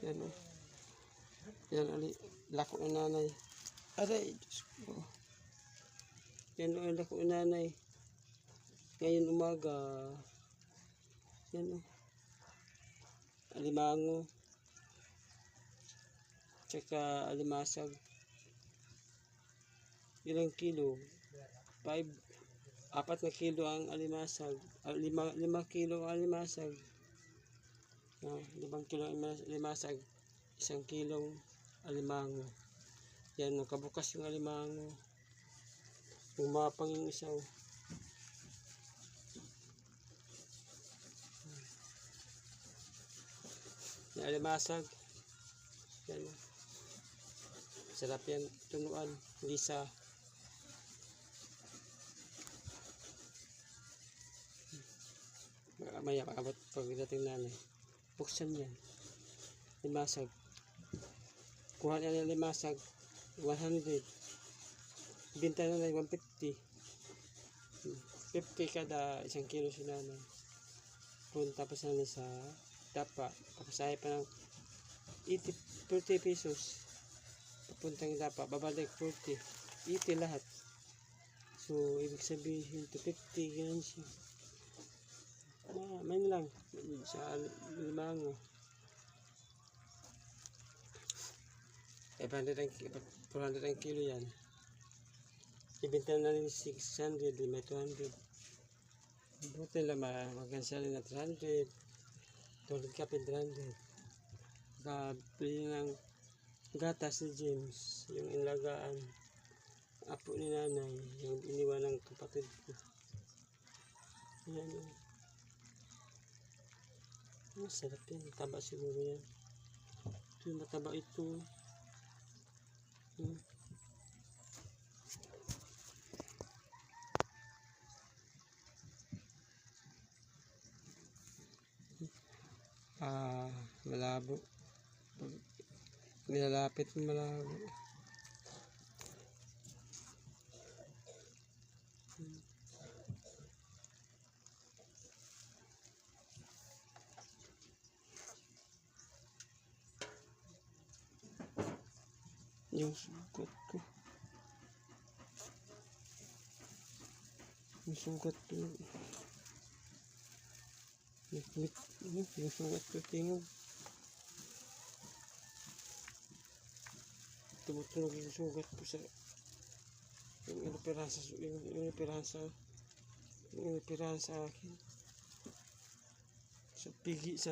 Yan o. Yan ali. Lako ng nanay. Aray, Diyos ko. Yan o, lako ng nanay. Ngayon umaga. Yan o. Alimango. Tsaka alimasag. Ilang kilo? 4 na kilo ang alimasag. 5 kilo ang alimasag. 5 kilo ang alimasag. 1 kilong alimango. Yan, kabukas yung alimango. Umapang yung isa. Yung alimasag. Yan. Sarap yan tunuan. Lisa. Maya paabot pagdating nanay. Buksan yan. Limasag. Kuha niya ng limasag. 100. Binta na lang 150. 50 kada 1 kilo si nanay. Punta pa sana sa Dapa. Papasahe pa ng 40 pesos. Papuntang Dapa. Babalik 40. 80 lahat. So, ibig sabihin 250. Ganun siya. May lang. Sa limango. 400 ang kilo yan. Ibenta na rin 600. May 200. Buti lang magansya rin na 300. 200 ka 300. Kabili ng gatas ni James. Yung inlagaan. Apo ni nanay. Yung iniwan ng kapatid ko. Yan o. Masarap yan. Taba siguro yan. Ito mataba ito. Malabo. Pag nilalapit malabo. Yung sugat ko. Yung sugat ko. Yung sugat ko tingog. Tumutunog yung sugat ko sa yung inoperahan sa akin. Sa pigi sa